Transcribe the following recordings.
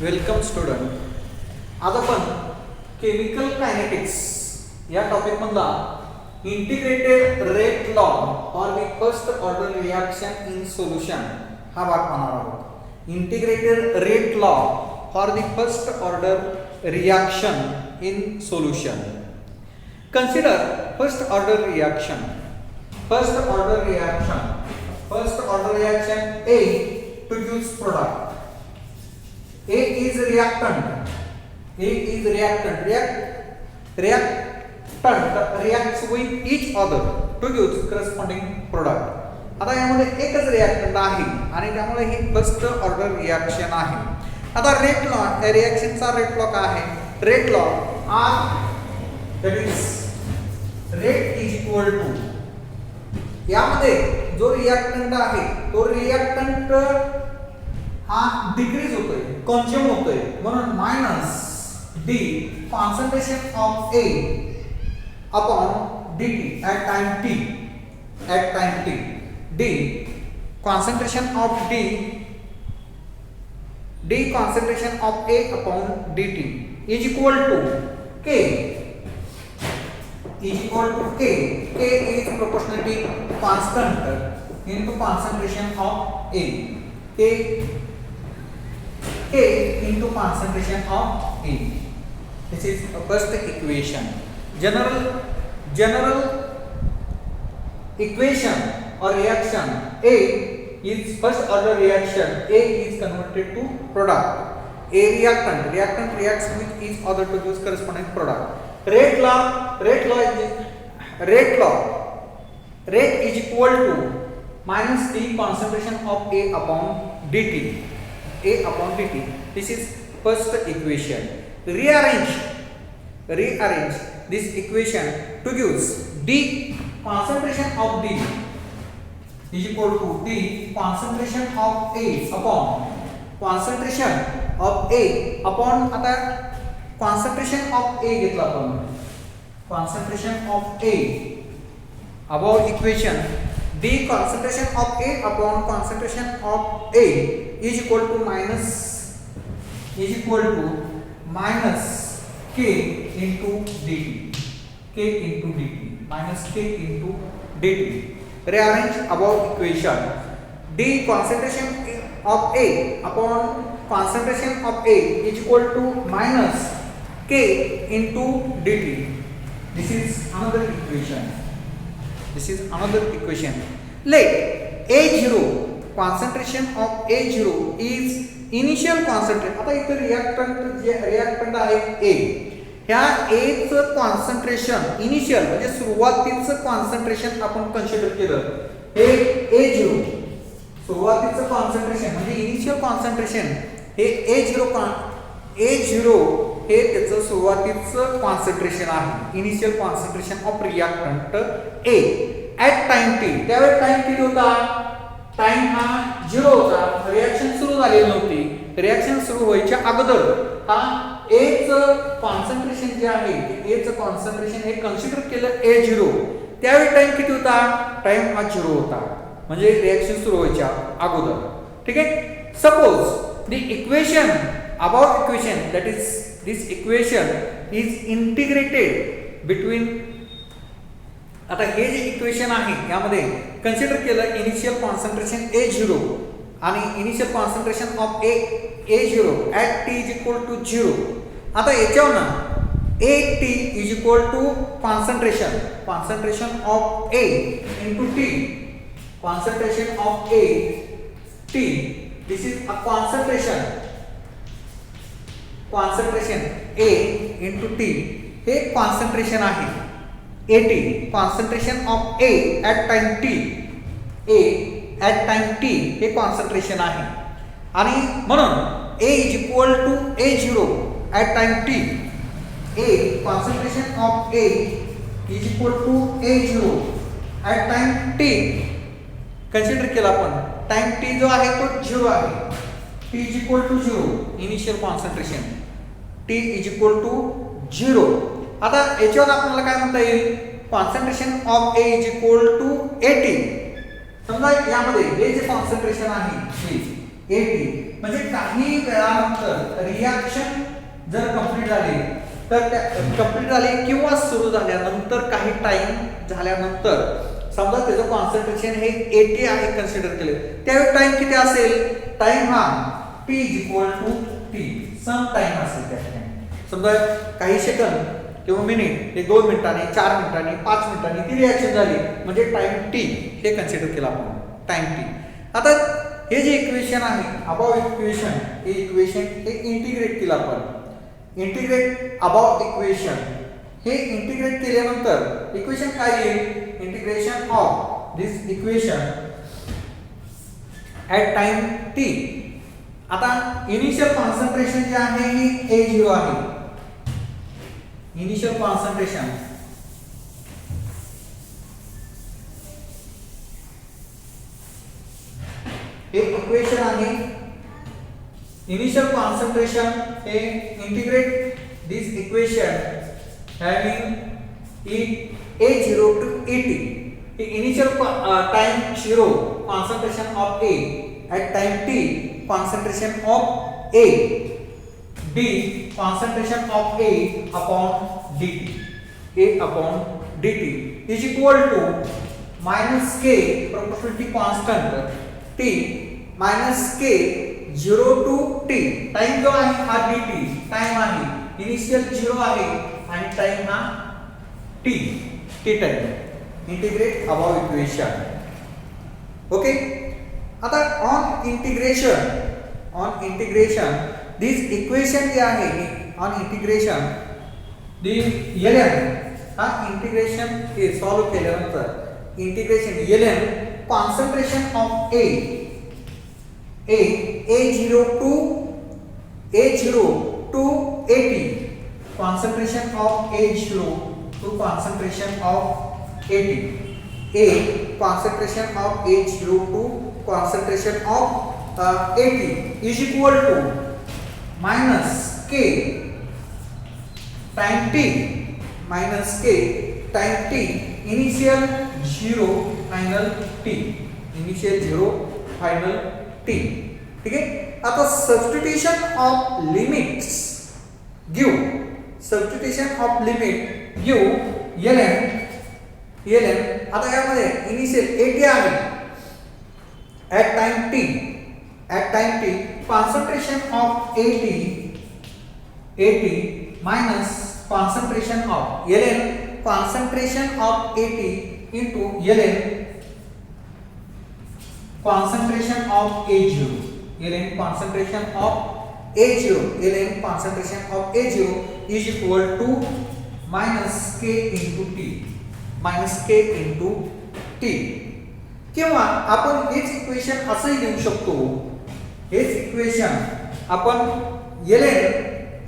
Welcome student. आज आपण chemical kinetics या टॉपिक मधला integrated rate law for the first order reaction in solution हा भाग पाहणार आहोत. Integrated rate law for the first order reaction in solution. Consider first order reaction. First order reaction A produce product. A is reactant. Reactant reacts with each other to give corresponding product. आता यामध्ये एकच reactant आहे आणि त्यामुळे ही first order reaction आहे. आता rate law रिएक्शनचा rate law काय आहे? Rate law R that is rate is equal to यामध्ये जो रिएक्टंट आहे तो रिएक्टंट हा डिक्रीज होतोय, कंज्यूम होतोय, म्हणून minus D concentration of A upon dt at time t d concentration of concentration of a upon dt is equal to k is proportionality constant into concentration of A. K into concentration of A. This is the first equation. General equation or reaction A is first order reaction. A is converted to product. A reactant reacts with each other to produce corresponding product. Rate is equal to minus D concentration of A upon dt. This is first equation. Rearrange this equation to give D concentration of D is equal to D concentration of A upon concentration of A upon आता concentration of A घेतला आपण. concentration of A above equation D concentration of A upon concentration of A is equal to minus K into dt minus K into dt. Rearrange above equation. D concentration of A upon concentration of A is equal to minus K into dt. This is another equation. Let A0 concentration of A0 is initial concentration. आता इथे reactant आहे A. ह्या A चं concentration initial म्हणजे सुरुवातीचं concentration आपण consider केलं. हे A0 सुरुवातीचं कॉन्सन्ट्रेशन म्हणजे इनिशियल कॉन्सन्ट्रेशन हे A0 हे त्याचं सुरुवातीचं कॉन्सन्ट्रेशन आहे. Initial concentration of reactant A at time t. त्यावेळी टाइम किती होता? टाइम हा 0 होता. रिएक्शन सुरू झालेली नव्हती. रिएक्शन सुरू व्हायच्या अगोदर हा A चं कॉन्सन्ट्रेशन जे आहे A चं कॉन्सन्ट्रेशन हे कन्सिडर केलं A0. त्यावेळी टाइम किती होता? टाइम हा 0 होता. म्हणजे रिएक्शन सुरू व्हायच्या अगोदर. ठीक आहे. Suppose the equation above equation, that is this equation is integrated between. आता हे जे इक्वेशन आहे यामध्ये कन्सिडर केलं इनिशियल कॉन्सन्ट्रेशन A0 आणि initial concentration of A0 at t is equal to 0. आता याच्यावरनं at is equal to concentration of A into t. Concentration of A t. This is a concentration A into T. हे concentration आहे AT. Concentration of A at time t. A at time t हे concentration आहे आणि म्हणून A is equal to A0 at time t. A concentration of A is equal to A0 at time t. Consider केला आपण. Time t जो आहे तो 0 आहे. T is equal to 0 initial concentration. T is equal to 0. आता याच्यावर आपल्याला काय म्हणता येईल? Concentration of A is equal to AT. समजा यामध्ये हे जे कॉन्सन्ट्रेशन आहे हे AT म्हणजे काही वेळानंतर रिॲक्शन जर कंप्लीट झाली तर त्या कंप्लीट झाली किंवा सुरू झाल्यानंतर काही टाइम झाल्यानंतर समजा त्याचं कॉन्सन्ट्रेशन हे 80 आहे कन्सिडर केले, त्यावेळी टाइम किती असेल? टाइम हा t t सम टाइम असेल त्या ठिकाणी. समजा काही सेकंद किंवा मिनिट, 1-2 मिनिटांनी, 4 मिनिटांनी, 5 मिनिटांनी ती रिॲक्शन झाली म्हणजे टाइम t हे कन्सिडर केलं आपण, टाइम t. आता हे जे इक्वेशन आहे अबाव इक्वेशन, हे इक्वेशन हे इंटिग्रेट केलं आपण. इंटिग्रेट अबाव इक्वेशन हे इंटिग्रेट केल्यानंतर इक्वेशन काय येईल? Integration of this equation at time t. आता इनिशियल कॉन्सन्ट्रेशन जे आहे ही A0 आहे. इनिशियल कॉन्सन्ट्रेशन हे इक्वेशन आहे. इनिशियल कॉन्सन्ट्रेशन हे integrate this equation having A0 to AT. The initial time 0 concentration of A, at time t concentration of A, d concentration of A upon dt. A upon dt is equal to minus k proportionality constant t minus k 0 to t. Time जो आहे हा dt time आहे, initial 0 आहे आणि time हा t time. Integrate above equation. Okay. आता on integration this equation जे आहे ऑन इंटिग्रेशन ln हा इंटिग्रेशन हे सॉल्व केल्यानंतर integration ln concentration of A0 to AT. Concentration of A0 to concentration of AT. Concentration of A0 to concentration of AT is equal to minus K time t minus K time t initial 0 final t. Initial 0 final t. ठीक है. आता substitution of limits give substitution of limit give ln. आता यामध्ये initial AT आहे at time t concentration of AT minus concentration of ln concentration of AT into ln concentration of A0. ln concentration of A0 is equal to minus k into t. किंवा आपण हेच equation असंही लिहू शकतो. हेच equation आपण ln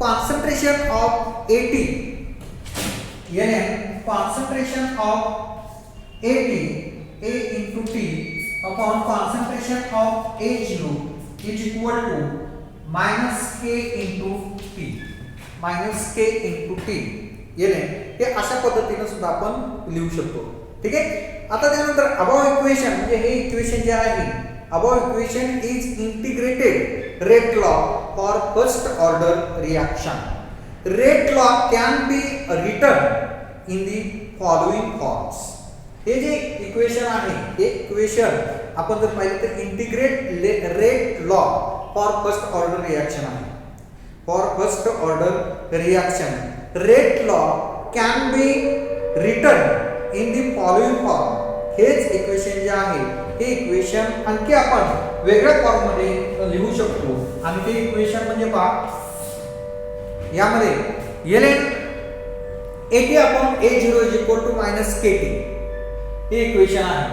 concentration of AT A into t upon concentration of A0 is equal to minus k into t. हे अशा पद्धतीने सुद्धा आपण लिहू शकतो. ठीक आहे. आता त्यानंतर अबाव इक्वेशन म्हणजे हे इक्वेशन जे आहे above equation is integrated rate law for first order reaction. Rate law can be written in the following forms. हे जे इक्वेशन आहे हे इक्वेशन आपण जर पाहिलं तर integrated rate law for first order reaction आहे. For first order reaction rate law can be written in the following form. हेच इक्वेशन जे आहे हे इक्वेशन आणखी आपण वेगळ्या फॉर्म मध्ये लिहू शकतो आणि ते इक्वेशन म्हणजे पहा यामध्ये ln AT upon A0 is equal to minus KT. हे इक्वेशन आहे.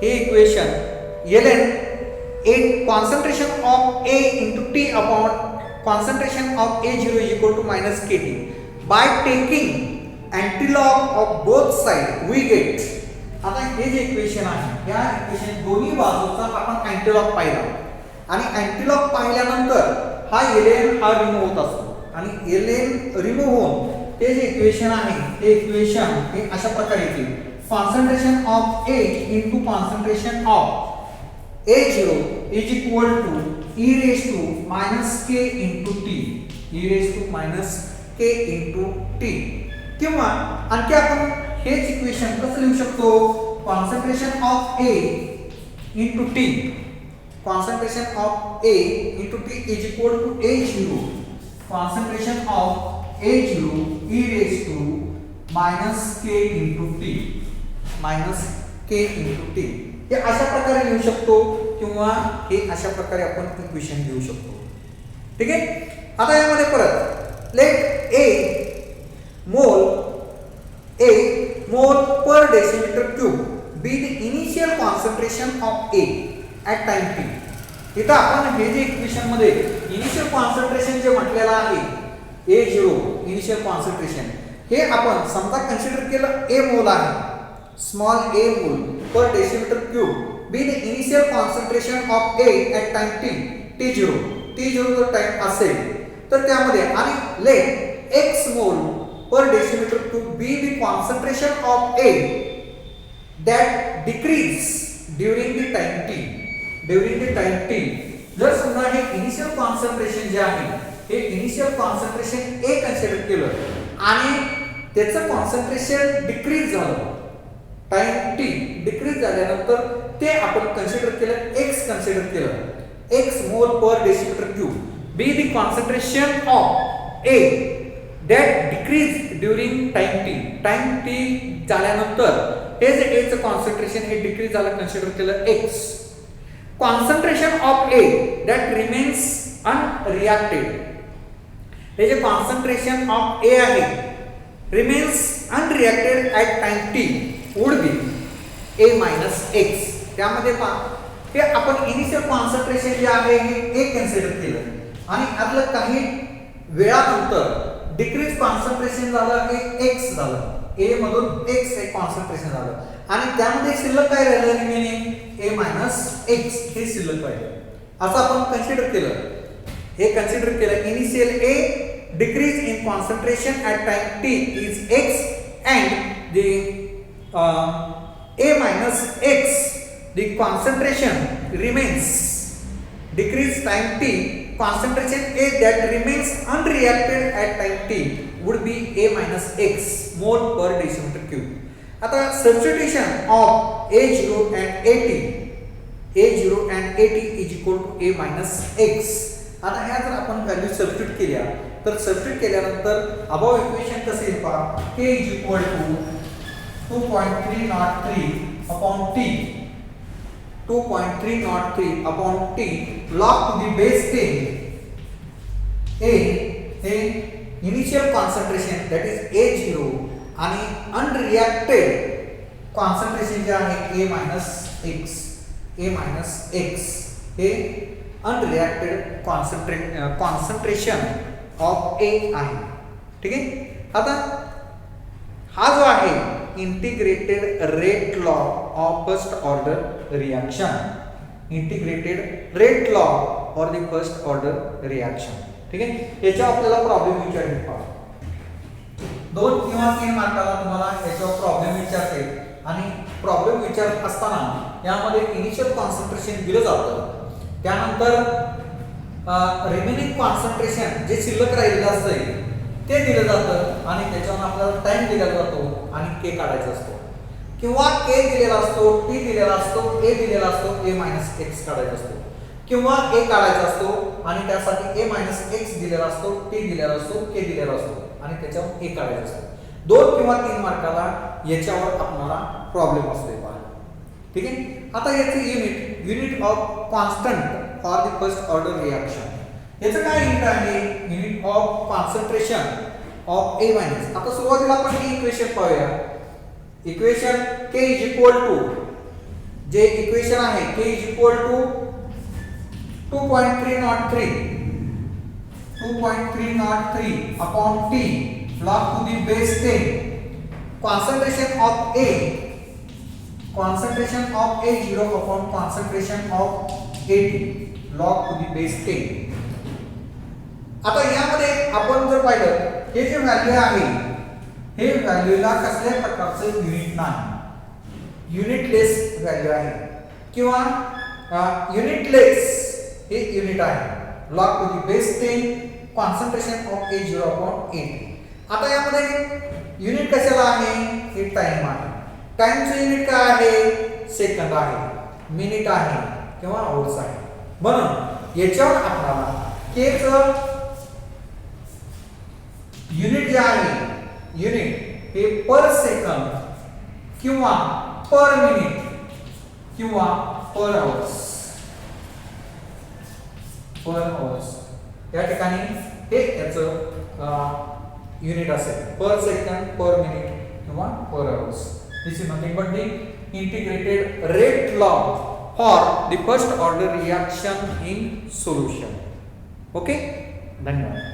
हे equation ln A concentration of A into T upon concentration of A0 is equal to minus KT. By taking antilog of both sides we get. आता हे जे equation आहे या equation दोन्ही बाजूचा आपण अँटीलॉग पाहिला आणि अँटीलॉग पाहिल्यानंतर हा ln हा रिमूव्ह होत असतो आणि ln रिमूव्ह होऊन हे जे इक्वेशन आहे ते इक्वेशन हे अशा प्रकारे येते. Concentration of A into concentration of A0 is equal to e raised to minus k into t, e raised to minus k into t. किंवा आणखी आपण हेच इक्वेशन कसं लिहू शकतो, concentration of A into t, concentration of A into t is equal to A0, concentration of A0 e raised to minus k into t, minus k into t. हे अशा प्रकारे लिहू शकतो किंवा हे अशा प्रकारे आपण इक्वेशन लिहू शकतो. ठीक आहे. आता यामध्ये परत late A mole per decimeter cube be the initial concentration of A at time t. इथं आपण हे जे इक्वेशन मध्ये इनिशियल कॉन्सन्ट्रेशन जे म्हटलेलं आहे A0 इनिशियल कॉन्सन्ट्रेशन, हे आपण समजा कन्सिडर केलं A मोल आहे, स्मॉल a मोल per decimeter cube be the initial concentration of A at time t, t0 जर टाइम असेल तर त्यामध्ये आणि लेट x मोल per decimeter cube be the concentration of A that decrease during the time t. जर समजा हे इनिशियल कॉन्सन्ट्रेशन जे आहे हे इनिशियल कॉन्सन्ट्रेशन A कन्सिडर केलं आणि त्याचं कॉन्सन्ट्रेशन डिक्रीज झालं, टाइम t डिक्रीज झाल्यानंतर ते आपण कन्सिडर केलं x कन्सिडर केलं, x mole per decimetre cube be the concentration of A that decrease during time t झाल्यानंतर हे जे A चं कॉन्सन्ट्रेशन हे डिक्रीज झालं, कन्सिडर केलं x. Concentration of A that remains unreacted, हे जे कॉन्सन्ट्रेशन ऑफ A आहे remains unreacted at time t would be A minus x. त्यामध्ये पहा हे आपण इनिशियल कॉन्सन्ट्रेशन जे आहे हे A कन्सिडर केलं आणि आतलं काही वेळानंतर डिक्रीज कॉन्सन्ट्रेशन झालं हे x झालं, A मधून x हे कॉन्सन्ट्रेशन झालं आणि त्यामध्ये शिल्लक काय राहिलं, रिमेनिंग A minus x हे शिल्लक राहिलं. असं आपण कन्सिडर केलं, हे कन्सिडर केलं initial A decrease in concentration at time t is x and the A minus x, the concentration remains decrease time t, concentration A that remains unreacted at time t would be A minus x mole per decimeter cube. आता substitution of A0 and AT is equal to A minus x. आता ह्या जर आपण value substitute केल्या तर substitute केल्यानंतर above equation कसे येईल पहा, k is equal to 2.303 upon t, 2.303 upon t log to the base 10. A हे initial concentration that is A0 आणि अनरिएक्टेड कॉन्सन्ट्रेशन जे आहे A minus x हे अनरिएक्टेड कॉन्सन्ट्रेशन ऑफ A आहे. ठीक आहे. आता हा जो आहे integrated rate law of first order reaction, integrated rate law for the first order reaction. ठीक आहे. याच्या आपल्याला प्रॉब्लेम विचारले पहा, 2 किंवा 3 मार्काला तुम्हाला याच्यावर प्रॉब्लेम विचारते आणि प्रॉब्लेम विचारत असताना यामध्ये इनिशियल कॉन्सन्ट्रेशन दिलं जातं, त्यानंतर रिमेनिंग कॉन्सन्ट्रेशन जे शिल्लक राहिलेलं असतं ते दिलं जातं आणि त्याच्यावर आपल्याला टाइम दिला जातो आणि k काढायचा असतो किंवा k दिलेला असतो, t दिलेला असतो, a दिलेला असतो, A minus x काढायचा असतो किंवा a काढायचा असतो आणि त्यासाठी A minus x दिलेला असतो, t दिलेला असतो, k दिलेला असतो आणि त्याच्यावर a काढायचा असतो. 2 किंवा 3 मार्काला याच्यावर आपल्याला प्रॉब्लेम असतो पहा. ठीक आहे. आता याचे unit of constant for the first order reaction, याचं काय युनिट आहे, unit of concentration of A minus. आता सुरुवातीला आपण ही इक्वेशन पाहूया. Equation k is equal to, जे इक्वेशन आहे k is equal to 2.303 upon t log to the base 10. concentration of A0 upon concentration of AT log to the base 10. आता यामध्ये आपण जर पाहिलं हे जे व्हॅल्यू आहे हे व्हॅल्यूला कसल्या प्रकारचं युनिट नाही, युनिटलेस व्हॅल्यू आहे किंवा युनिटलेस हे युनिट आहे log to the base 10 concentration of A0 upon A. आता यामध्ये युनिट कशाला आहे हे टाइम आहे. टाइमचं युनिट काय आहे सेकंद आहे मिनिट आहे किंवा आवर्स आहे. म्हणून याच्यावर आपल्याला k चं युनिट जे आहे युनिट हे पर सेकंद किंवा पर मिनिट किंवा पर आवर्स या ठिकाणी हे याचं युनिट असेल पर सेकंड पर मिनिट किंवा पर hours. This is nothing but the integrated rate law for the first order reaction in solution. Okay, धन्यवाद.